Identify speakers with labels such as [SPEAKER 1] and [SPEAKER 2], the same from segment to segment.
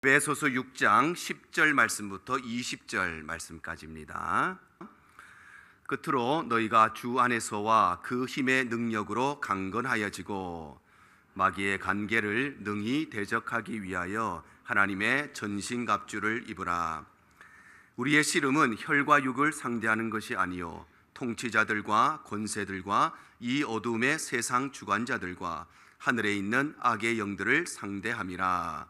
[SPEAKER 1] 에베소서 6장 10절 말씀부터 20절 말씀까지입니다. 끝으로 너희가 주 안에서와 그 힘의 능력으로 강건하여지고 마귀의 간계를 능히 대적하기 위하여 하나님의 전신갑주를 입으라. 우리의 씨름은 혈과 육을 상대하는 것이 아니요 통치자들과 권세들과 이 어둠의 세상 주관자들과 하늘에 있는 악의 영들을 상대함이라.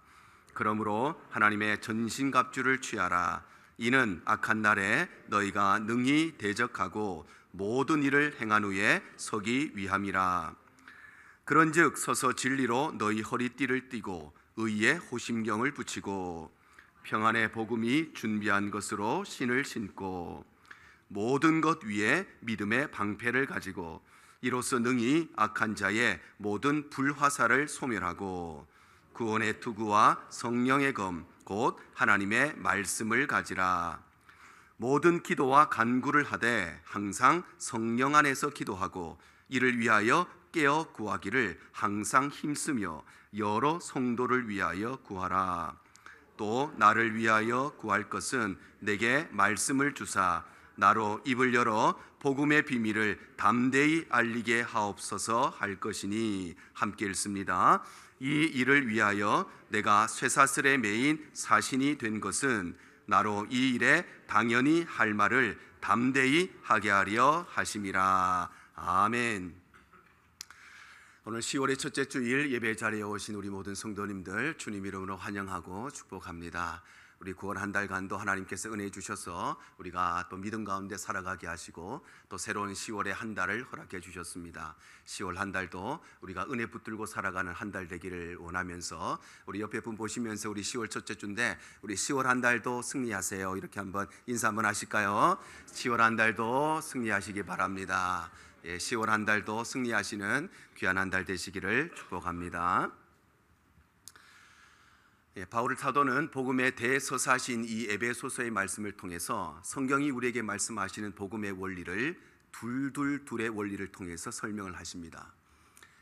[SPEAKER 1] 그러므로 하나님의 전신갑주를 취하라. 이는 악한 날에 너희가 능히 대적하고 모든 일을 행한 후에 서기 위함이라. 그런즉 서서 진리로 너희 허리띠를 띠고 의의 호심경을 붙이고 평안의 복음이 준비한 것으로 신을 신고 모든 것 위에 믿음의 방패를 가지고 이로써 능히 악한 자의 모든 불화살을 소멸하고 구원의 투구와 성령의 검 곧 하나님의 말씀을 가지라. 모든 기도와 간구를 하되 항상 성령 안에서 기도하고 이를 위하여 깨어 구하기를 항상 힘쓰며 여러 성도를 위하여 구하라. 또 나를 위하여 구할 것은 내게 말씀을 주사 나로 입을 열어 복음의 비밀을 담대히 알리게 하옵소서 할 것이니. 함께 읽습니다. 이 일을 위하여 내가 쇠사슬에 매인 사신이 된 것은 나로 이 일에 당연히 할 말을 담대히 하게 하려 하심이라. 아멘. 오늘 10월의 첫째 주일 예배 자리에 오신 우리 모든 성도님들 주님 이름으로 환영하고 축복합니다. 우리 구원 한 달간도 하나님께서 은혜 주셔서 우리가 또 믿음 가운데 살아가게 하시고 또 새로운 10월의 한 달을 허락해 주셨습니다. 10월 한 달도 우리가 은혜 붙들고 살아가는 한 달 되기를 원하면서 우리 옆에 분 보시면서 우리 10월 첫째 주인데 우리 10월 한 달도 승리하세요. 이렇게 한번 인사 한번 하실까요? 10월 한 달도 승리하시기 바랍니다. 10월 한 달도 승리하시는 귀한 한 달 되시기를 축복합니다. 바울 사도는 복음의 대서사신 이 에베소서의 말씀을 통해서 성경이 우리에게 말씀하시는 복음의 원리를 둘의 원리를 통해서 설명을 하십니다.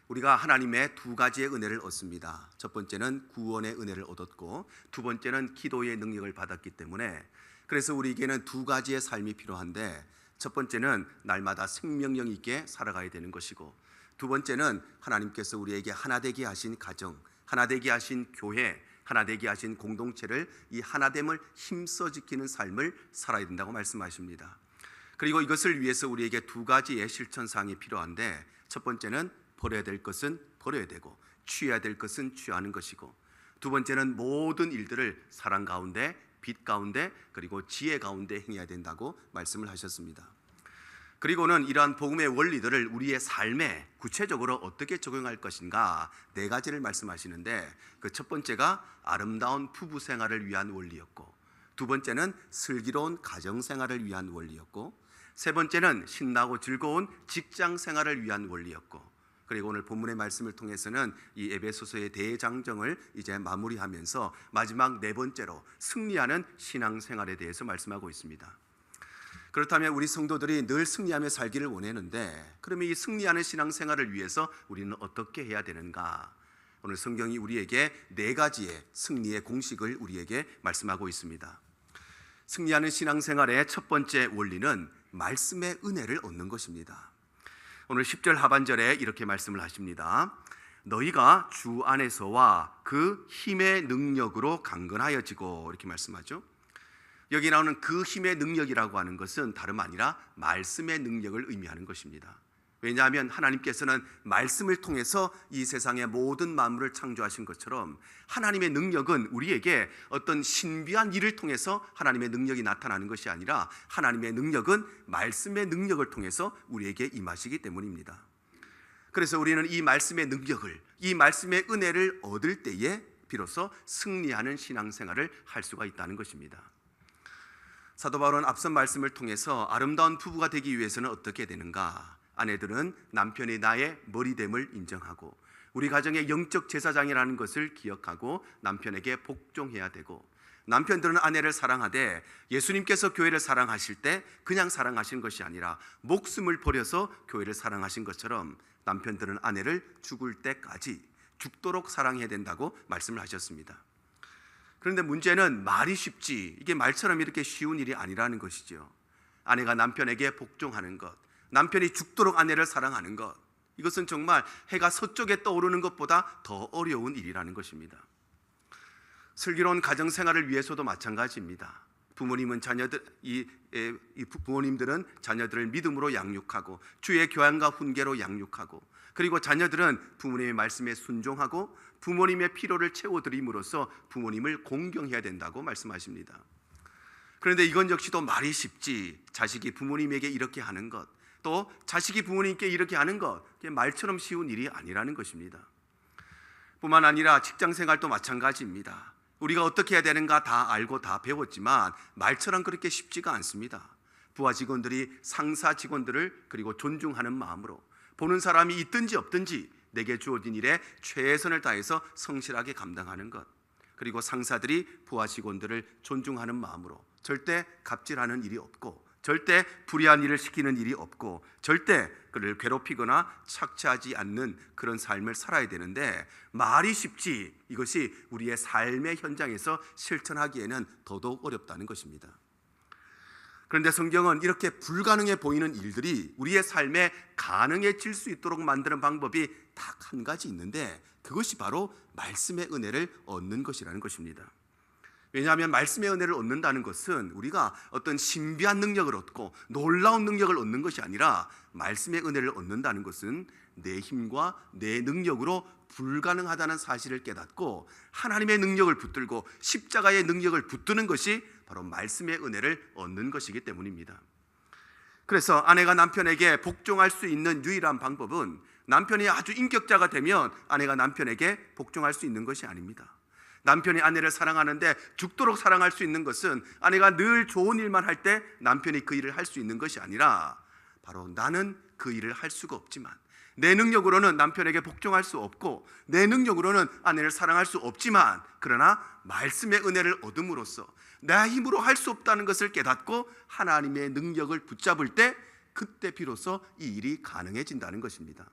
[SPEAKER 1] 우리가 하나님의 두 가지의 은혜를 얻습니다. 첫 번째는 구원의 은혜를 얻었고 두 번째는 기도의 능력을 받았기 때문에 그래서 우리에게는 두 가지의 삶이 필요한데 첫 번째는 날마다 생명력 있게 살아가야 되는 것이고 두 번째는 하나님께서 우리에게 하나 되게 하신 가정, 하나 되게 하신 교회, 하나 되게 하신 공동체를 이 하나됨을 힘써 지키는 삶을 살아야 된다고 말씀하십니다. 그리고 이것을 위해서 우리에게 두 가지의 실천사항이 필요한데 첫 번째는 버려야 될 것은 버려야 되고 취해야 될 것은 취하는 것이고 두 번째는 모든 일들을 사랑 가운데 빛 가운데 그리고 지혜 가운데 행해야 된다고 말씀을 하셨습니다. 그리고는 이러한 복음의 원리들을 우리의 삶에 구체적으로 어떻게 적용할 것인가 네 가지를 말씀하시는데 그 첫 번째가 아름다운 부부 생활을 위한 원리였고 두 번째는 슬기로운 가정 생활을 위한 원리였고 세 번째는 신나고 즐거운 직장 생활을 위한 원리였고 그리고 오늘 본문의 말씀을 통해서는 이 에베소서의 대장정을 이제 마무리하면서 마지막 네 번째로 승리하는 신앙생활에 대해서 말씀하고 있습니다. 그렇다면 우리 성도들이 늘 승리하며 살기를 원하는데 그러면 이 승리하는 신앙생활을 위해서 우리는 어떻게 해야 되는가? 오늘 성경이 우리에게 네 가지의 승리의 공식을 우리에게 말씀하고 있습니다. 승리하는 신앙생활의 첫 번째 원리는 말씀의 은혜를 얻는 것입니다. 오늘 10절 하반절에 이렇게 말씀을 하십니다. 너희가 주 안에서와 그 힘의 능력으로 강건하여지고 이렇게 말씀하죠. 여기 나오는 그 힘의 능력이라고 하는 것은 다름 아니라 말씀의 능력을 의미하는 것입니다. 왜냐하면 하나님께서는 말씀을 통해서 이 세상의 모든 만물을 창조하신 것처럼 하나님의 능력은 우리에게 어떤 신비한 일을 통해서 하나님의 능력이 나타나는 것이 아니라 하나님의 능력은 말씀의 능력을 통해서 우리에게 임하시기 때문입니다. 그래서 우리는 이 말씀의 능력을, 이 말씀의 은혜를 얻을 때에 비로소 승리하는 신앙생활을 할 수가 있다는 것입니다. 사도 바울은 앞선 말씀을 통해서 아름다운 부부가 되기 위해서는 어떻게 되는가? 아내들은 남편이 나의 머리됨을 인정하고 우리 가정의 영적 제사장이라는 것을 기억하고 남편에게 복종해야 되고 남편들은 아내를 사랑하되 예수님께서 교회를 사랑하실 때 그냥 사랑하신 것이 아니라 목숨을 버려서 교회를 사랑하신 것처럼 남편들은 아내를 죽을 때까지 죽도록 사랑해야 된다고 말씀을 하셨습니다. 그런데 문제는 말이 쉽지 이게 말처럼 이렇게 쉬운 일이 아니라는 것이죠. 아내가 남편에게 복종하는 것, 남편이 죽도록 아내를 사랑하는 것, 이것은 정말 해가 서쪽에 떠오르는 것보다 더 어려운 일이라는 것입니다. 슬기로운 가정생활을 위해서도 마찬가지입니다. 부모님들은 자녀들을 믿음으로 양육하고 주의 교양과 훈계로 양육하고, 그리고 자녀들은 부모님의 말씀에 순종하고 부모님의 필요를 채워드림으로써 부모님을 공경해야 된다고 말씀하십니다. 그런데 이건 역시도 말이 쉽지 자식이 부모님에게 이렇게 하는 것, 또 자식이 부모님께 이렇게 하는 것, 말처럼 쉬운 일이 아니라는 것입니다. 뿐만 아니라 직장생활도 마찬가지입니다. 우리가 어떻게 해야 되는가 다 알고 다 배웠지만 말처럼 그렇게 쉽지가 않습니다. 부하 직원들이 상사 직원들을 그리고 존중하는 마음으로, 보는 사람이 있든지 없든지 내게 주어진 일에 최선을 다해서 성실하게 감당하는 것, 그리고 상사들이 부하 직원들을 존중하는 마음으로 절대 갑질하는 일이 없고, 절대 불의한 일을 시키는 일이 없고, 절대 그를 괴롭히거나 착취하지 않는 그런 삶을 살아야 되는데, 말이 쉽지 이것이 우리의 삶의 현장에서 실천하기에는 더더욱 어렵다는 것입니다. 그런데 성경은 이렇게 불가능해 보이는 일들이 우리의 삶에 가능해질 수 있도록 만드는 방법이 딱 한 가지 있는데, 그것이 바로 말씀의 은혜를 얻는 것이라는 것입니다. 왜냐하면 말씀의 은혜를 얻는다는 것은 우리가 어떤 신비한 능력을 얻고 놀라운 능력을 얻는 것이 아니라, 말씀의 은혜를 얻는다는 것은 내 힘과 내 능력으로 불가능하다는 사실을 깨닫고 하나님의 능력을 붙들고 십자가의 능력을 붙드는 것이 바로 말씀의 은혜를 얻는 것이기 때문입니다. 그래서 아내가 남편에게 복종할 수 있는 유일한 방법은, 남편이 아주 인격자가 되면 아내가 남편에게 복종할 수 있는 것이 아닙니다. 남편이 아내를 사랑하는데 죽도록 사랑할 수 있는 것은 아내가 늘 좋은 일만 할 때 남편이 그 일을 할 수 있는 것이 아니라, 바로 나는 그 일을 할 수가 없지만, 내 능력으로는 남편에게 복종할 수 없고 내 능력으로는 아내를 사랑할 수 없지만, 그러나 말씀의 은혜를 얻음으로써 내 힘으로 할 수 없다는 것을 깨닫고 하나님의 능력을 붙잡을 때, 그때 비로소 이 일이 가능해진다는 것입니다.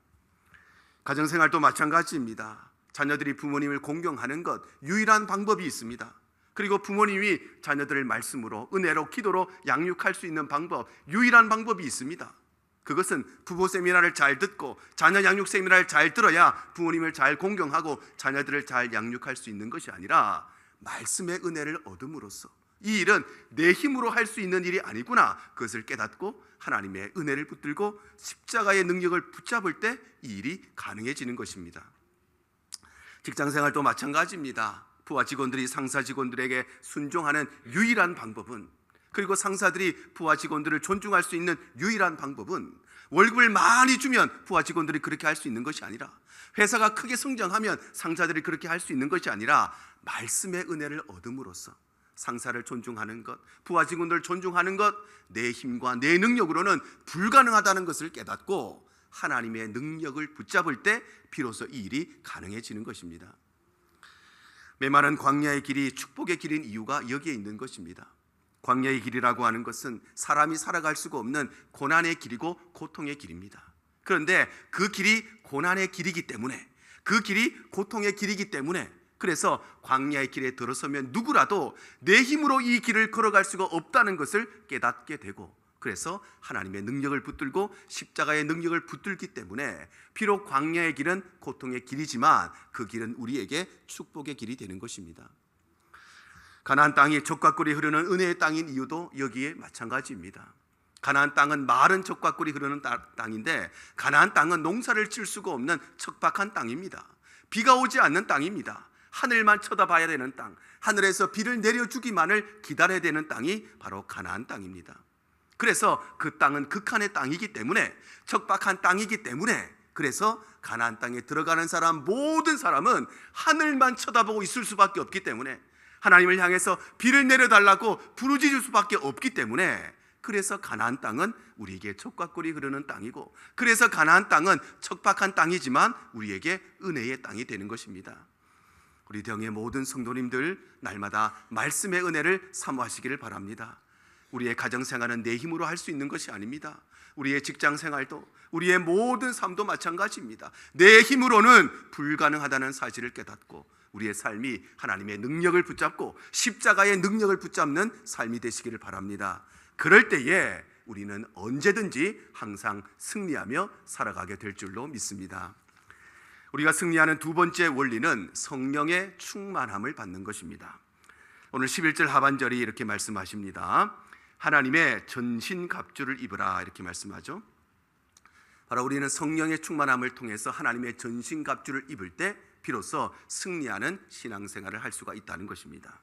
[SPEAKER 1] 가정생활도 마찬가지입니다. 자녀들이 부모님을 공경하는 것, 유일한 방법이 있습니다. 그리고 부모님이 자녀들을 말씀으로, 은혜로, 기도로 양육할 수 있는 방법, 유일한 방법이 있습니다. 그것은 부모 세미나를 잘 듣고 자녀 양육 세미나를 잘 들어야 부모님을 잘 공경하고 자녀들을 잘 양육할 수 있는 것이 아니라, 말씀의 은혜를 얻음으로써 이 일은 내 힘으로 할 수 있는 일이 아니구나, 그것을 깨닫고 하나님의 은혜를 붙들고 십자가의 능력을 붙잡을 때 이 일이 가능해지는 것입니다. 직장생활도 마찬가지입니다. 부하 직원들이 상사 직원들에게 순종하는 유일한 방법은, 그리고 상사들이 부하 직원들을 존중할 수 있는 유일한 방법은, 월급을 많이 주면 부하 직원들이 그렇게 할 수 있는 것이 아니라, 회사가 크게 성장하면 상사들이 그렇게 할 수 있는 것이 아니라, 말씀의 은혜를 얻음으로써 상사를 존중하는 것, 부하 직원들을 존중하는 것, 내 힘과 내 능력으로는 불가능하다는 것을 깨닫고 하나님의 능력을 붙잡을 때 비로소 이 일이 가능해지는 것입니다. 메마른 광야의 길이 축복의 길인 이유가 여기에 있는 것입니다. 광야의 길이라고 하는 것은 사람이 살아갈 수가 없는 고난의 길이고 고통의 길입니다. 그런데 그 길이 고난의 길이기 때문에, 그 길이 고통의 길이기 때문에, 그래서 광야의 길에 들어서면 누구라도 내 힘으로 이 길을 걸어갈 수가 없다는 것을 깨닫게 되고, 그래서 하나님의 능력을 붙들고 십자가의 능력을 붙들기 때문에 비록 광야의 길은 고통의 길이지만 그 길은 우리에게 축복의 길이 되는 것입니다. 가나안 땅이 젖과 꿀이 흐르는 은혜의 땅인 이유도 여기에 마찬가지입니다. 가나안 땅은 마른 젖과 꿀이 흐르는 땅인데, 가나안 땅은 농사를 질 수가 없는 척박한 땅입니다. 비가 오지 않는 땅입니다. 하늘만 쳐다봐야 되는 땅, 하늘에서 비를 내려주기만을 기다려야 되는 땅이 바로 가나안 땅입니다. 그래서 그 땅은 극한의 땅이기 때문에, 척박한 땅이기 때문에, 그래서 가나안 땅에 들어가는 사람, 모든 사람은 하늘만 쳐다보고 있을 수밖에 없기 때문에, 하나님을 향해서 비를 내려달라고 부르짖을 수밖에 없기 때문에, 그래서 가나안 땅은 우리에게 젖과 꿀이 흐르는 땅이고, 그래서 가나안 땅은 척박한 땅이지만 우리에게 은혜의 땅이 되는 것입니다. 우리 대형의 모든 성도님들, 날마다 말씀의 은혜를 사모하시기를 바랍니다. 우리의 가정생활은 내 힘으로 할 수 있는 것이 아닙니다. 우리의 직장생활도, 우리의 모든 삶도 마찬가지입니다. 내 힘으로는 불가능하다는 사실을 깨닫고 우리의 삶이 하나님의 능력을 붙잡고 십자가의 능력을 붙잡는 삶이 되시기를 바랍니다. 그럴 때에 우리는 언제든지 항상 승리하며 살아가게 될 줄로 믿습니다. 우리가 승리하는 두 번째 원리는 성령의 충만함을 받는 것입니다. 오늘 11절 하반절이 이렇게 말씀하십니다. 하나님의 전신갑주를 입으라, 이렇게 말씀하죠. 바로 우리는 성령의 충만함을 통해서 하나님의 전신갑주를 입을 때 비로소 승리하는 신앙생활을 할 수가 있다는 것입니다.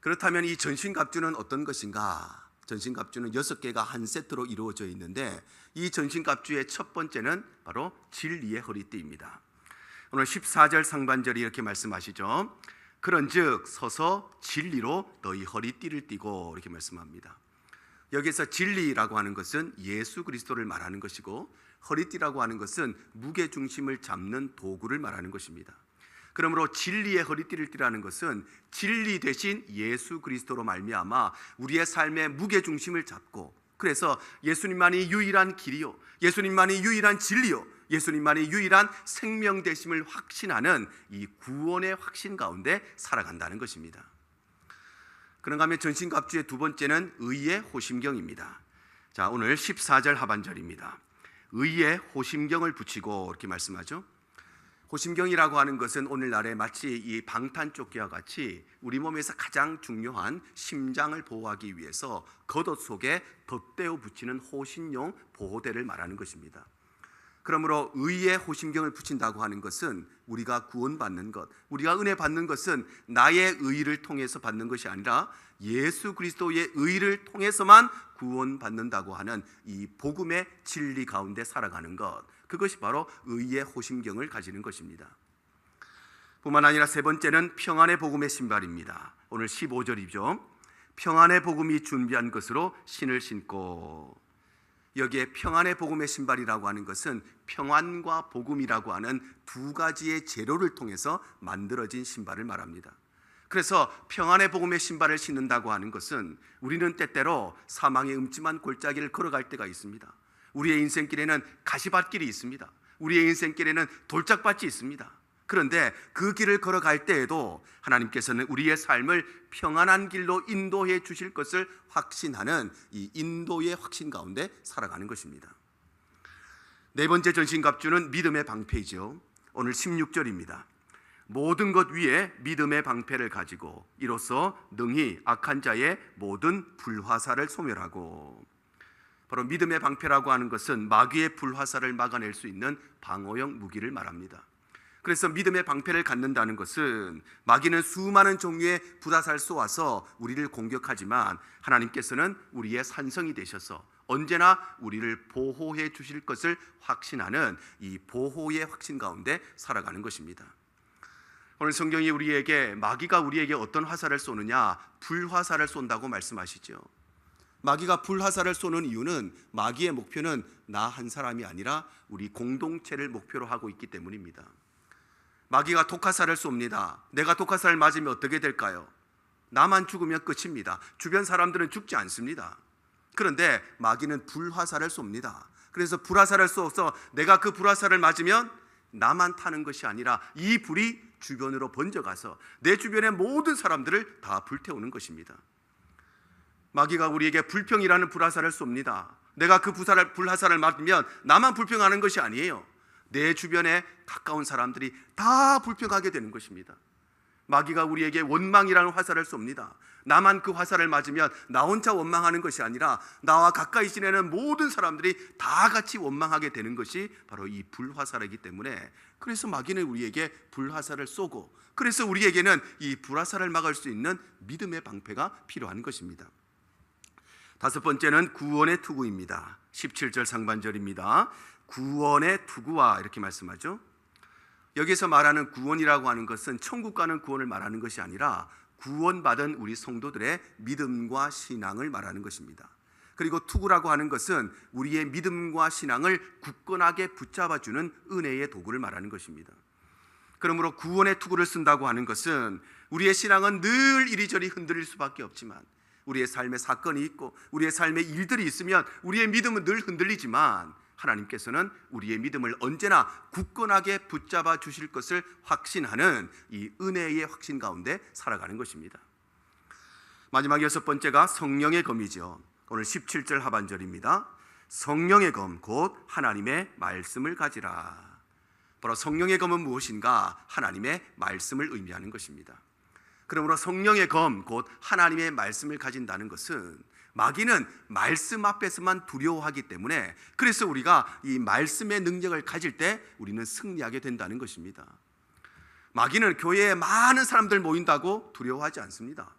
[SPEAKER 1] 그렇다면 이 전신갑주는 어떤 것인가? 전신갑주는 6개가 한 세트로 이루어져 있는데 이 전신갑주의 첫 번째는 바로 진리의 허리띠입니다. 오늘 14절 상반절이 이렇게 말씀하시죠. 그런즉 서서 진리로 너희 허리띠를 띠고, 이렇게 말씀합니다. 여기서 진리라고 하는 것은 예수 그리스도를 말하는 것이고 허리띠라고 하는 것은 무게중심을 잡는 도구를 말하는 것입니다. 그러므로 진리의 허리띠를 띠라는 것은 진리 대신 예수 그리스도로 말미암아 우리의 삶의 무게중심을 잡고, 그래서 예수님만이 유일한 길이요, 예수님만이 유일한 진리요, 예수님만이 유일한 생명 되심을 확신하는 이 구원의 확신 가운데 살아간다는 것입니다. 그런가 하면 전신갑주의 두 번째는 의의 호심경입니다. 자, 오늘 14절 하반절입니다. 의의 호심경을 붙이고, 이렇게 말씀하죠. 호심경이라고 하는 것은 오늘날에 마치 이 방탄조끼와 같이 우리 몸에서 가장 중요한 심장을 보호하기 위해서 겉옷 속에 덧대어 붙이는 호신용 보호대를 말하는 것입니다. 그러므로 의의 호심경을 붙인다고 하는 것은 우리가 구원받는 것, 우리가 은혜 받는 것은 나의 의를 통해서 받는 것이 아니라 예수 그리스도의 의를 통해서만 구원받는다고 하는 이 복음의 진리 가운데 살아가는 것, 그것이 바로 의의 호심경을 가지는 것입니다. 뿐만 아니라 세 번째는 평안의 복음의 신발입니다. 오늘 15절이죠. 평안의 복음이 준비한 것으로 신을 신고, 여기에 평안의 복음의 신발이라고 하는 것은 평안과 복음이라고 하는 두 가지의 재료를 통해서 만들어진 신발을 말합니다. 그래서 평안의 복음의 신발을 신는다고 하는 것은 우리는 때때로 사망의 음침한 골짜기를 걸어갈 때가 있습니다. 우리의 인생길에는 가시밭길이 있습니다. 우리의 인생길에는 돌짝밭이 있습니다. 그런데 그 길을 걸어갈 때에도 하나님께서는 우리의 삶을 평안한 길로 인도해 주실 것을 확신하는 이 인도의 확신 가운데 살아가는 것입니다. 네 번째 전신갑주는 믿음의 방패이죠. 오늘 16절입니다. 모든 것 위에 믿음의 방패를 가지고 이로써 능히 악한 자의 모든 불화살을 소멸하고, 바로 믿음의 방패라고 하는 것은 마귀의 불화살을 막아낼 수 있는 방어용 무기를 말합니다. 그래서 믿음의 방패를 갖는다는 것은 마귀는 수많은 종류의 불화살 쏘아서 우리를 공격하지만 하나님께서는 우리의 산성이 되셔서 언제나 우리를 보호해 주실 것을 확신하는 이 보호의 확신 가운데 살아가는 것입니다. 오늘 성경이 우리에게 마귀가 우리에게 어떤 화살을 쏘느냐, 불화살을 쏜다고 말씀하시죠. 마귀가 불화살을 쏘는 이유는 마귀의 목표는 나 한 사람이 아니라 우리 공동체를 목표로 하고 있기 때문입니다. 마귀가 독화살을 쏩니다. 내가 독화살을 맞으면 어떻게 될까요? 나만 죽으면 끝입니다. 주변 사람들은 죽지 않습니다. 그런데 마귀는 불화살을 쏩니다. 그래서 불화살을 쏘아서 내가 그 불화살을 맞으면 나만 타는 것이 아니라 이 불이 주변으로 번져가서 내 주변의 모든 사람들을 다 불태우는 것입니다. 마귀가 우리에게 불평이라는 불화살을 쏩니다. 내가 그 불화살을 맞으면 나만 불평하는 것이 아니에요. 내 주변에 가까운 사람들이 다 불평하게 되는 것입니다. 마귀가 우리에게 원망이라는 화살을 쏩니다. 나만 그 화살을 맞으면 나 혼자 원망하는 것이 아니라 나와 가까이 지내는 모든 사람들이 다 같이 원망하게 되는 것이 바로 이 불화살이기 때문에, 그래서 마귀는 우리에게 불화살을 쏘고, 그래서 우리에게는 이 불화살을 막을 수 있는 믿음의 방패가 필요한 것입니다. 다섯 번째는 구원의 투구입니다. 17절 상반절입니다. 구원의 투구와, 이렇게 말씀하죠. 여기서 말하는 구원이라고 하는 것은 천국 가는 구원을 말하는 것이 아니라 구원받은 우리 성도들의 믿음과 신앙을 말하는 것입니다. 그리고 투구라고 하는 것은 우리의 믿음과 신앙을 굳건하게 붙잡아주는 은혜의 도구를 말하는 것입니다. 그러므로 구원의 투구를 쓴다고 하는 것은 우리의 신앙은 늘 이리저리 흔들릴 수밖에 없지만 우리의 삶에 사건이 있고 우리의 삶에 일들이 있으면 우리의 믿음은 늘 흔들리지만 하나님께서는 우리의 믿음을 언제나 굳건하게 붙잡아 주실 것을 확신하는 이 은혜의 확신 가운데 살아가는 것입니다. 마지막 여섯 번째가 성령의 검이죠. 오늘 17절 하반절입니다. 성령의 검 곧 하나님의 말씀을 가지라. 바로 성령의 검은 무엇인가? 하나님의 말씀을 의미하는 것입니다. 그러므로 성령의 검 곧 하나님의 말씀을 가진다는 것은 마귀는 말씀 앞에서만 두려워하기 때문에 그래서 우리가 이 말씀의 능력을 가질 때 우리는 승리하게 된다는 것입니다. 마귀는 교회에 많은 사람들 모인다고 두려워하지 않습니다.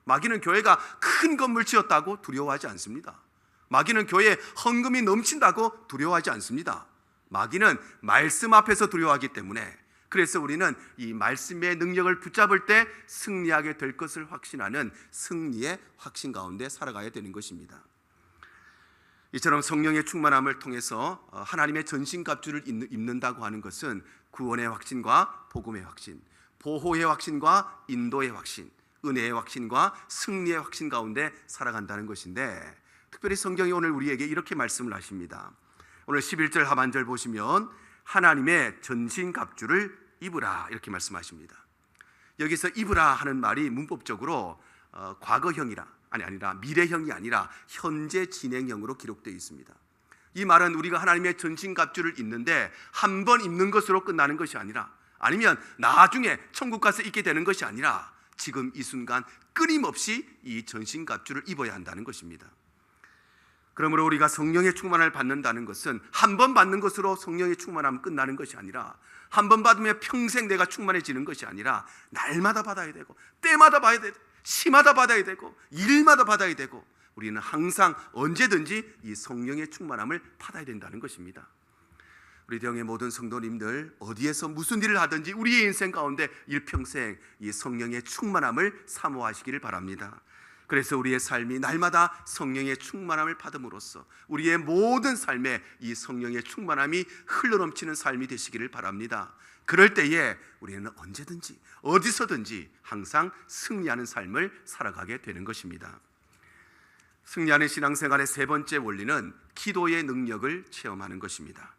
[SPEAKER 1] 마귀는 교회가 큰 건물 지었다고 두려워하지 않습니다. 마귀는 교회에 헌금이 넘친다고 두려워하지 않습니다. 마귀는 말씀 앞에서 두려워하기 때문에 그래서 우리는 이 말씀의 능력을 붙잡을 때 승리하게 될 것을 확신하는 승리의 확신 가운데 살아가야 되는 것입니다. 이처럼 성령의 충만함을 통해서 하나님의 전신갑주를 입는다고 하는 것은 구원의 확신과 복음의 확신, 보호의 확신과 인도의 확신, 은혜의 확신과 승리의 확신 가운데 살아간다는 것인데 특별히 성경이 오늘 우리에게 이렇게 말씀을 하십니다. 오늘 11절 하반절 보시면 하나님의 전신갑주를 입으라 이렇게 말씀하십니다. 여기서 입으라 하는 말이 문법적으로 과거형이라 아니라 미래형이 아니라 현재 진행형으로 기록되어 있습니다. 이 말은 우리가 하나님의 전신갑주를 입는데 한 번 입는 것으로 끝나는 것이 아니라 아니면 나중에 천국 가서 입게 되는 것이 아니라 지금 이 순간 끊임없이 이 전신갑주를 입어야 한다는 것입니다. 그러므로 우리가 성령의 충만을 받는다는 것은 한 번 받는 것으로 성령의 충만함은 끝나는 것이 아니라 한 번 받으면 평생 내가 충만해지는 것이 아니라 날마다 받아야 되고 때마다 받아야 되고 시마다 받아야 되고 일마다 받아야 되고 우리는 항상 언제든지 이 성령의 충만함을 받아야 된다는 것입니다. 우리 대형의 모든 성도님들 어디에서 무슨 일을 하든지 우리의 인생 가운데 일평생 이 성령의 충만함을 사모하시기를 바랍니다. 그래서 우리의 삶이 날마다 성령의 충만함을 받음으로써 우리의 모든 삶에 이 성령의 충만함이 흘러넘치는 삶이 되시기를 바랍니다. 그럴 때에 우리는 언제든지 어디서든지 항상 승리하는 삶을 살아가게 되는 것입니다. 승리하는 신앙생활의 세 번째 원리는 기도의 능력을 체험하는 것입니다.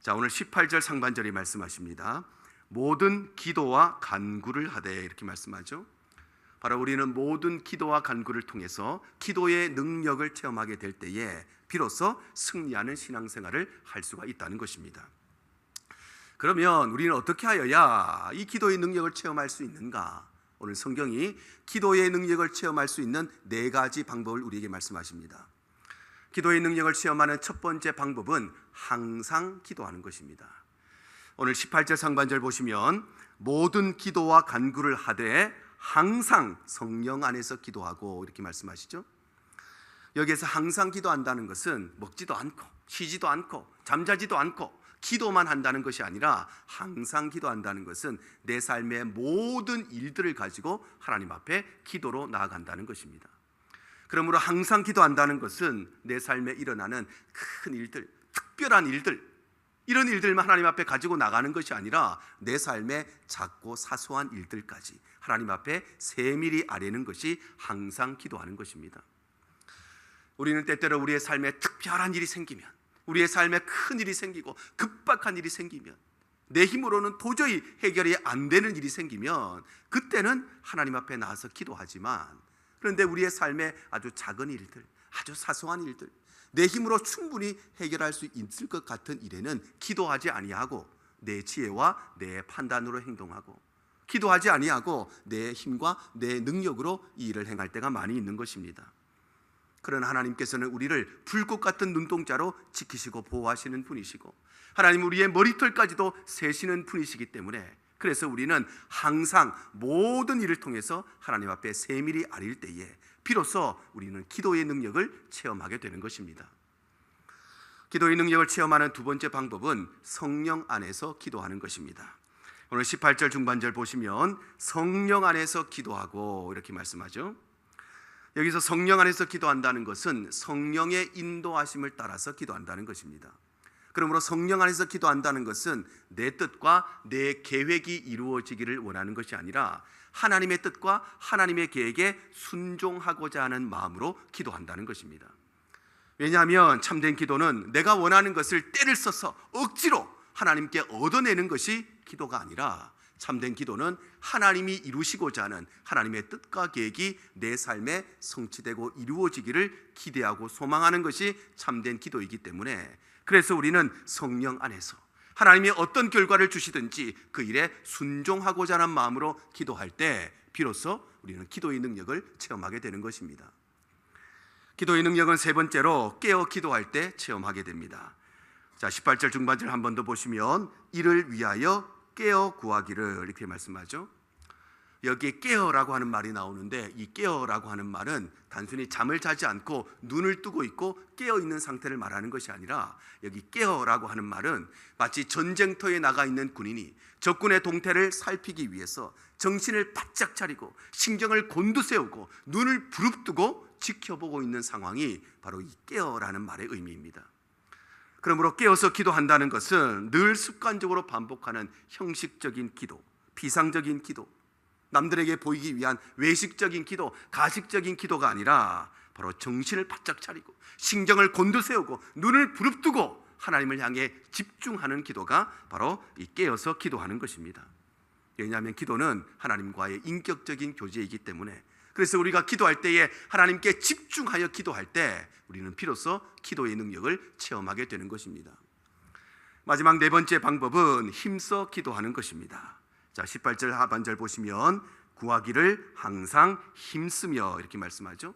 [SPEAKER 1] 자, 오늘 18절 상반절이 말씀하십니다. 모든 기도와 간구를 하되 이렇게 말씀하죠. 바로 우리는 모든 기도와 간구를 통해서 기도의 능력을 체험하게 될 때에 비로소 승리하는 신앙생활을 할 수가 있다는 것입니다. 그러면 우리는 어떻게 하여야 이 기도의 능력을 체험할 수 있는가? 오늘 성경이 기도의 능력을 체험할 수 있는 네 가지 방법을 우리에게 말씀하십니다. 기도의 능력을 체험하는 첫 번째 방법은 항상 기도하는 것입니다. 오늘 18절 상반절 보시면 모든 기도와 간구를 하되 항상 성령 안에서 기도하고 이렇게 말씀하시죠. 여기에서 항상 기도한다는 것은 먹지도 않고 쉬지도 않고 잠자지도 않고 기도만 한다는 것이 아니라 항상 기도한다는 것은 내 삶의 모든 일들을 가지고 하나님 앞에 기도로 나아간다는 것입니다. 그러므로 항상 기도한다는 것은 내 삶에 일어나는 큰 일들, 특별한 일들 이런 일들만 하나님 앞에 가지고 나가는 것이 아니라 내 삶의 작고 사소한 일들까지 하나님 앞에 세밀히 아뢰는 것이 항상 기도하는 것입니다. 우리는 때때로 우리의 삶에 특별한 일이 생기면 우리의 삶에 큰 일이 생기고 급박한 일이 생기면 내 힘으로는 도저히 해결이 안 되는 일이 생기면 그때는 하나님 앞에 나와서 기도하지만 그런데 우리의 삶에 아주 작은 일들 아주 사소한 일들 내 힘으로 충분히 해결할 수 있을 것 같은 일에는 기도하지 아니하고 내 지혜와 내 판단으로 행동하고 기도하지 아니하고 내 힘과 내 능력으로 이 일을 행할 때가 많이 있는 것입니다. 그러나 하나님께서는 우리를 불꽃 같은 눈동자로 지키시고 보호하시는 분이시고 하나님 우리의 머리털까지도 세시는 분이시기 때문에 그래서 우리는 항상 모든 일을 통해서 하나님 앞에 세밀히 아릴 때에 비로소 우리는 기도의 능력을 체험하게 되는 것입니다. 기도의 능력을 체험하는 두 번째 방법은 성령 안에서 기도하는 것입니다. 오늘 18절 중반절 보시면 성령 안에서 기도하고 이렇게 말씀하죠. 여기서 성령 안에서 기도한다는 것은 성령의 인도하심을 따라서 기도한다는 것입니다. 그러므로 성령 안에서 기도한다는 것은 내 뜻과 내 계획이 이루어지기를 원하는 것이 아니라 하나님의 뜻과 하나님의 계획에 순종하고자 하는 마음으로 기도한다는 것입니다. 왜냐하면 참된 기도는 내가 원하는 것을 때를 써서 억지로 하나님께 얻어내는 것이 기도가 아니라, 참된 기도는 하나님이 이루시고자 하는 하나님의 뜻과 계획이 내 삶에 성취되고 이루어지기를 기대하고 소망하는 것이 참된 기도이기 때문에, 그래서 우리는 성령 안에서 하나님이 어떤 결과를 주시든지 그 일에 순종하고자 하는 마음으로 기도할 때 비로소 우리는 기도의 능력을 체험하게 되는 것입니다. 기도의 능력은 세 번째로 깨어 기도할 때 체험하게 됩니다. 자, 18절 중반절 한 번 더 보시면 이를 위하여 깨어 구하기를 이렇게 말씀하죠. 여기에 깨어라고 하는 말이 나오는데, 이 깨어라고 하는 말은 단순히 잠을 자지 않고 눈을 뜨고 있고 깨어 있는 상태를 말하는 것이 아니라, 여기 깨어라고 하는 말은 마치 전쟁터에 나가 있는 군인이 적군의 동태를 살피기 위해서 정신을 바짝 차리고 신경을 곤두세우고 눈을 부릅뜨고 지켜보고 있는 상황이 바로 이 깨어라는 말의 의미입니다. 그러므로 깨어서 기도한다는 것은 늘 습관적으로 반복하는 형식적인 기도, 피상적인 기도, 남들에게 보이기 위한 외식적인 기도, 가식적인 기도가 아니라 바로 정신을 바짝 차리고 신경을 곤두세우고 눈을 부릅뜨고 하나님을 향해 집중하는 기도가 바로 이 깨어서 기도하는 것입니다. 왜냐하면 기도는 하나님과의 인격적인 교제이기 때문에, 그래서 우리가 기도할 때에 하나님께 집중하여 기도할 때 우리는 비로소 기도의 능력을 체험하게 되는 것입니다. 마지막 네 번째 방법은 힘써 기도하는 것입니다. 자, 18절 하반절 보시면 구하기를 항상 힘쓰며 이렇게 말씀하죠.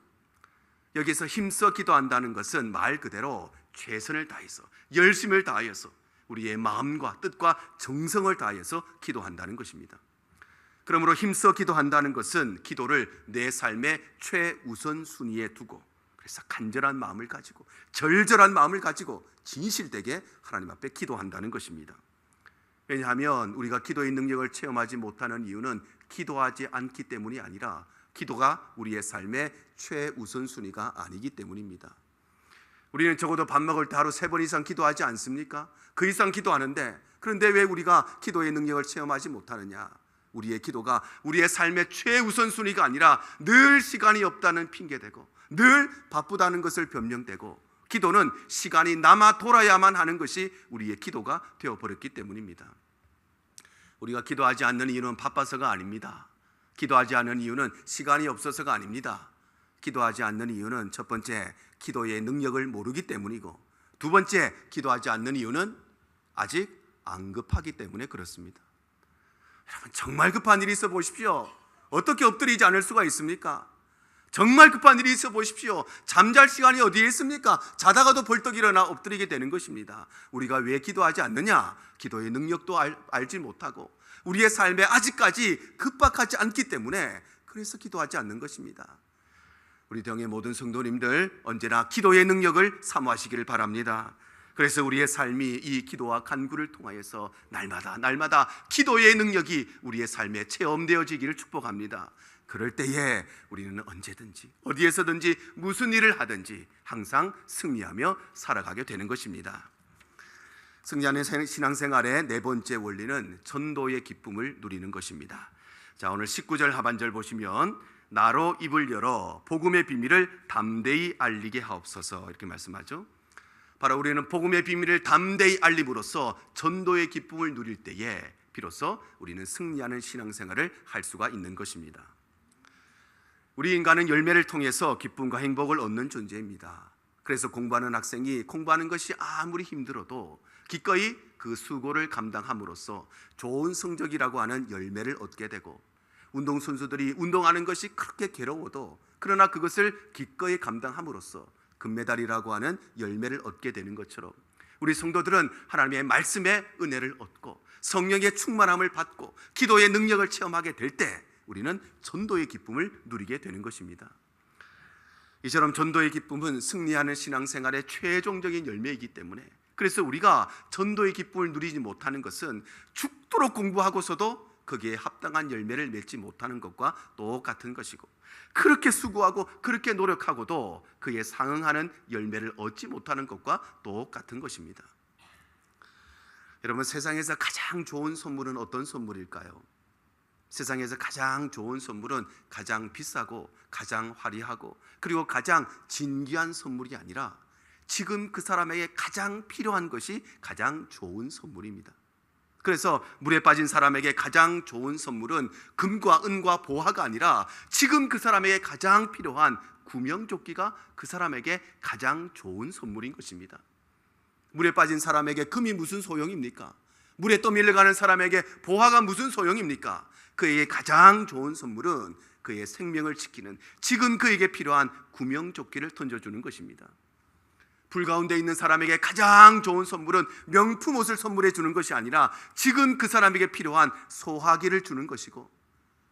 [SPEAKER 1] 여기서 힘써 기도한다는 것은 말 그대로 최선을 다해서, 열심을 다하여서, 우리의 마음과 뜻과 정성을 다하여서 기도한다는 것입니다. 그러므로 힘써 기도한다는 것은 기도를 내 삶의 최우선 순위에 두고, 그래서 간절한 마음을 가지고 절절한 마음을 가지고 진실되게 하나님 앞에 기도한다는 것입니다. 왜냐하면 우리가 기도의 능력을 체험하지 못하는 이유는 기도하지 않기 때문이 아니라, 기도가 우리의 삶의 최우선 순위가 아니기 때문입니다. 우리는 적어도 밥 먹을 때 하루 3번 이상 기도하지 않습니까? 그 이상 기도하는데, 그런데 왜 우리가 기도의 능력을 체험하지 못하느냐? 우리의 기도가 우리의 삶의 최우선 순위가 아니라 늘 시간이 없다는 핑계대고 늘 바쁘다는 것을 변명대고, 기도는 시간이 남아 돌아야만 하는 것이 우리의 기도가 되어버렸기 때문입니다. 우리가 기도하지 않는 이유는 바빠서가 아닙니다. 기도하지 않는 이유는 시간이 없어서가 아닙니다. 기도하지 않는 이유는 첫 번째, 기도의 능력을 모르기 때문이고, 두 번째, 기도하지 않는 이유는 아직 안 급하기 때문에 그렇습니다. 여러분, 정말 급한 일이 있어 보십시오. 어떻게 엎드리지 않을 수가 있습니까? 정말 급한 일이 있어 보십시오. 잠잘 시간이 어디에 있습니까? 자다가도 벌떡 일어나 엎드리게 되는 것입니다. 우리가 왜 기도하지 않느냐? 기도의 능력도 알지 못하고 우리의 삶에 아직까지 급박하지 않기 때문에 그래서 기도하지 않는 것입니다. 우리 등의 모든 성도님들 언제나 기도의 능력을 사모하시기를 바랍니다. 그래서 우리의 삶이 이 기도와 간구를 통하여서 날마다 기도의 능력이 우리의 삶에 체험되어지기를 축복합니다. 그럴 때에 우리는 언제든지 어디에서든지 무슨 일을 하든지 항상 승리하며 살아가게 되는 것입니다. 승리하는 신앙생활의 네 번째 원리는 전도의 기쁨을 누리는 것입니다. 자, 오늘 19절 하반절 보시면 나로 입을 열어 복음의 비밀을 담대히 알리게 하옵소서 이렇게 말씀하죠. 바로 우리는 복음의 비밀을 담대히 알림으로써 전도의 기쁨을 누릴 때에 비로소 우리는 승리하는 신앙생활을 할 수가 있는 것입니다. 우리 인간은 열매를 통해서 기쁨과 행복을 얻는 존재입니다. 그래서 공부하는 학생이 공부하는 것이 아무리 힘들어도 기꺼이 그 수고를 감당함으로써 좋은 성적이라고 하는 열매를 얻게 되고, 운동선수들이 운동하는 것이 그렇게 괴로워도 그러나 그것을 기꺼이 감당함으로써 금메달이라고 하는 열매를 얻게 되는 것처럼, 우리 성도들은 하나님의 말씀의 은혜를 얻고 성령의 충만함을 받고 기도의 능력을 체험하게 될 때 우리는 전도의 기쁨을 누리게 되는 것입니다. 이처럼 전도의 기쁨은 승리하는 신앙생활의 최종적인 열매이기 때문에, 그래서 우리가 전도의 기쁨을 누리지 못하는 것은 죽도록 공부하고서도 거기에 합당한 열매를 맺지 못하는 것과 똑같은 것이고, 그렇게 수고하고 그렇게 노력하고도 그에 상응하는 열매를 얻지 못하는 것과 똑같은 것입니다. 여러분, 세상에서 가장 좋은 선물은 어떤 선물일까요? 세상에서 가장 좋은 선물은 가장 비싸고 가장 화려하고 그리고 가장 진귀한 선물이 아니라 지금 그 사람에게 가장 필요한 것이 가장 좋은 선물입니다. 그래서 물에 빠진 사람에게 가장 좋은 선물은 금과 은과 보화가 아니라 지금 그 사람에게 가장 필요한 구명조끼가 그 사람에게 가장 좋은 선물인 것입니다. 물에 빠진 사람에게 금이 무슨 소용입니까? 물에 떠밀려가는 사람에게 보화가 무슨 소용입니까? 그에게 가장 좋은 선물은 그의 생명을 지키는 지금 그에게 필요한 구명조끼를 던져주는 것입니다. 불 가운데 있는 사람에게 가장 좋은 선물은 명품 옷을 선물해 주는 것이 아니라 지금 그 사람에게 필요한 소화기를 주는 것이고,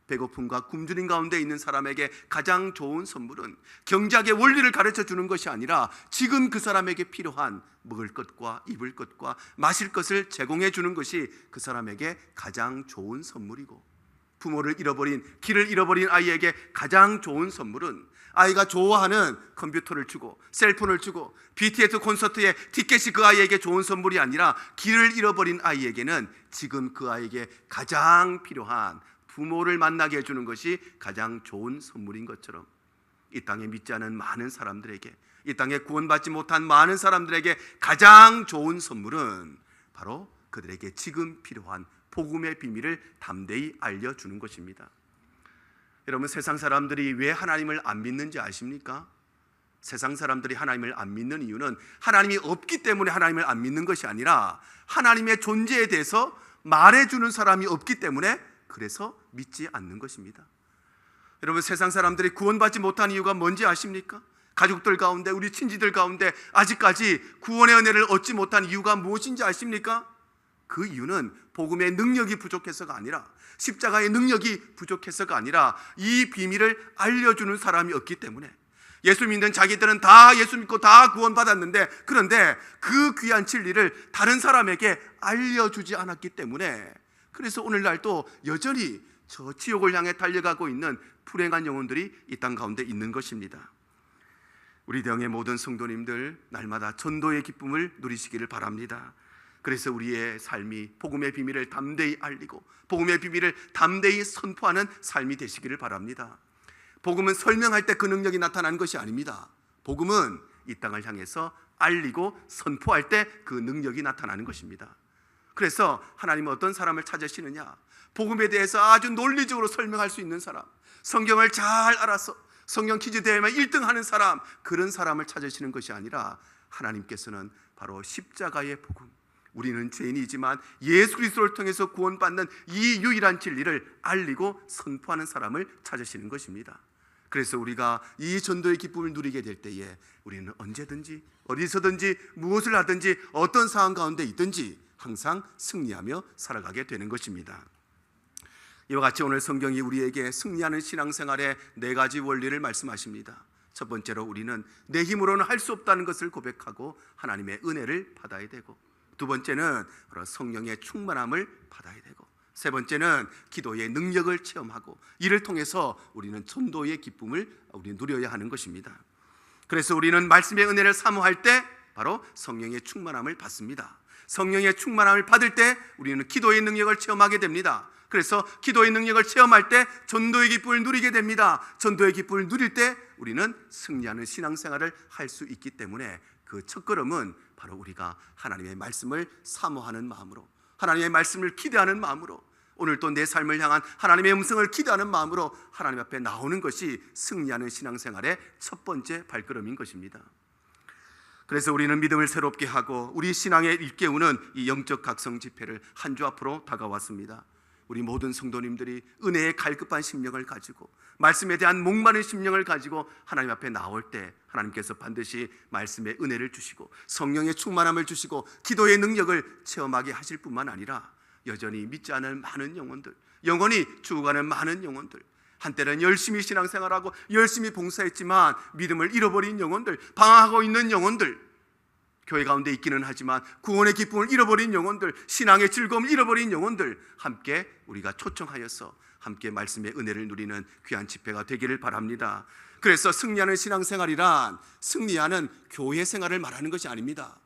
[SPEAKER 1] 배고픔과 굶주림 가운데 있는 사람에게 가장 좋은 선물은 경작의 원리를 가르쳐 주는 것이 아니라 지금 그 사람에게 필요한 먹을 것과 입을 것과 마실 것을 제공해 주는 것이 그 사람에게 가장 좋은 선물이고, 부모를 잃어버린, 길을 잃어버린 아이에게 가장 좋은 선물은 아이가 좋아하는 컴퓨터를 주고 셀폰을 주고 BTS 콘서트에 티켓이 그 아이에게 좋은 선물이 아니라 길을 잃어버린 아이에게는 지금 그 아이에게 가장 필요한 부모를 만나게 해주는 것이 가장 좋은 선물인 것처럼, 이 땅에 믿지 않은 많은 사람들에게, 이 땅에 구원받지 못한 많은 사람들에게 가장 좋은 선물은 바로 그들에게 지금 필요한 복음의 비밀을 담대히 알려주는 것입니다. 여러분, 세상 사람들이 왜 하나님을 안 믿는지 아십니까? 세상 사람들이 하나님을 안 믿는 이유는 하나님이 없기 때문에 하나님을 안 믿는 것이 아니라 하나님의 존재에 대해서 말해주는 사람이 없기 때문에 그래서 믿지 않는 것입니다. 여러분, 세상 사람들이 구원받지 못한 이유가 뭔지 아십니까? 가족들 가운데, 우리 친지들 가운데 아직까지 구원의 은혜를 얻지 못한 이유가 무엇인지 아십니까? 그 이유는 복음의 능력이 부족해서가 아니라, 십자가의 능력이 부족해서가 아니라 이 비밀을 알려주는 사람이 없기 때문에, 예수 믿는 자기들은 다 예수 믿고 다 구원받았는데 그런데 그 귀한 진리를 다른 사람에게 알려주지 않았기 때문에, 그래서 오늘날도 여전히 저 지옥을 향해 달려가고 있는 불행한 영혼들이 이 땅 가운데 있는 것입니다. 우리 대형의 모든 성도님들, 날마다 전도의 기쁨을 누리시기를 바랍니다. 그래서 우리의 삶이 복음의 비밀을 담대히 알리고 복음의 비밀을 담대히 선포하는 삶이 되시기를 바랍니다. 복음은 설명할 때 그 능력이 나타나는 것이 아닙니다. 복음은 이 땅을 향해서 알리고 선포할 때 그 능력이 나타나는 것입니다. 그래서 하나님은 어떤 사람을 찾으시느냐? 복음에 대해서 아주 논리적으로 설명할 수 있는 사람, 성경을 잘 알아서 성경 퀴즈 대회만 1등 하는 사람, 그런 사람을 찾으시는 것이 아니라 하나님께서는 바로 십자가의 복음, 우리는 죄인이지만 예수 그리스도를 통해서 구원받는 이 유일한 진리를 알리고 선포하는 사람을 찾으시는 것입니다. 그래서 우리가 이 전도의 기쁨을 누리게 될 때에 우리는 언제든지 어디서든지 무엇을 하든지 어떤 상황 가운데 있든지 항상 승리하며 살아가게 되는 것입니다. 이와 같이 오늘 성경이 우리에게 승리하는 신앙생활의 4가지 원리를 말씀하십니다. 첫 번째로 우리는 내 힘으로는 할 수 없다는 것을 고백하고 하나님의 은혜를 받아야 되고, 두 번째는 바로 성령의 충만함을 받아야 되고, 세 번째는 기도의 능력을 체험하고 이를 통해서 우리는 전도의 기쁨을 누려야 하는 것입니다. 그래서 우리는 말씀의 은혜를 사모할 때 바로 성령의 충만함을 받습니다. 성령의 충만함을 받을 때 우리는 기도의 능력을 체험하게 됩니다. 그래서 기도의 능력을 체험할 때 전도의 기쁨을 누리게 됩니다. 전도의 기쁨을 누릴 때 우리는 승리하는 신앙생활을 할 수 있기 때문에 그 첫걸음은 바로 우리가 하나님의 말씀을 사모하는 마음으로, 하나님의 말씀을 기대하는 마음으로, 오늘도 내 삶을 향한 하나님의 음성을 기대하는 마음으로 하나님 앞에 나오는 것이 승리하는 신앙생활의 첫 번째 발걸음인 것입니다. 그래서 우리는 믿음을 새롭게 하고 우리 신앙에 일깨우는 이 영적 각성 집회를 한 주 앞으로 다가왔습니다. 우리 모든 성도님들이 은혜의 갈급한 심령을 가지고 말씀에 대한 목마른 심령을 가지고 하나님 앞에 나올 때 하나님께서 반드시 말씀의 은혜를 주시고 성령의 충만함을 주시고 기도의 능력을 체험하게 하실 뿐만 아니라 여전히 믿지 않은 많은 영혼들, 영원히 죽어가는 많은 영혼들, 한때는 열심히 신앙생활하고 열심히 봉사했지만 믿음을 잃어버린 영혼들, 방황하고 있는 영혼들, 교회 가운데 있기는 하지만 구원의 기쁨을 잃어버린 영혼들, 신앙의 즐거움을 잃어버린 영혼들, 함께 우리가 초청하여서 함께 말씀의 은혜를 누리는 귀한 집회가 되기를 바랍니다. 그래서 승리하는 신앙생활이란 승리하는 교회 생활을 말하는 것이 아닙니다.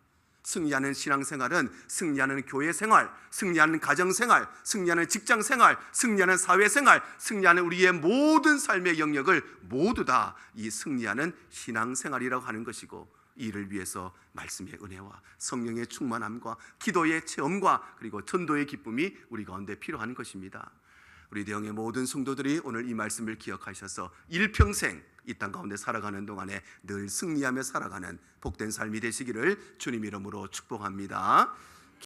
[SPEAKER 1] 승리하는 신앙생활은 승리하는 교회생활, 승리하는 가정생활, 승리하는 직장생활, 승리하는 사회생활, 승리하는 우리의 모든 삶의 영역을 모두 다 이 승리하는 신앙생활이라고 하는 것이고, 이를 위해서 말씀의 은혜와 성령의 충만함과 기도의 체험과 그리고 전도의 기쁨이 우리 가운데 필요한 것입니다. 우리 대형의 모든 성도들이 오늘 이 말씀을 기억하셔서 일평생 이 땅 가운데 살아가는 동안에 늘 승리하며 살아가는 복된 삶이 되시기를 주님 이름으로 축복합니다.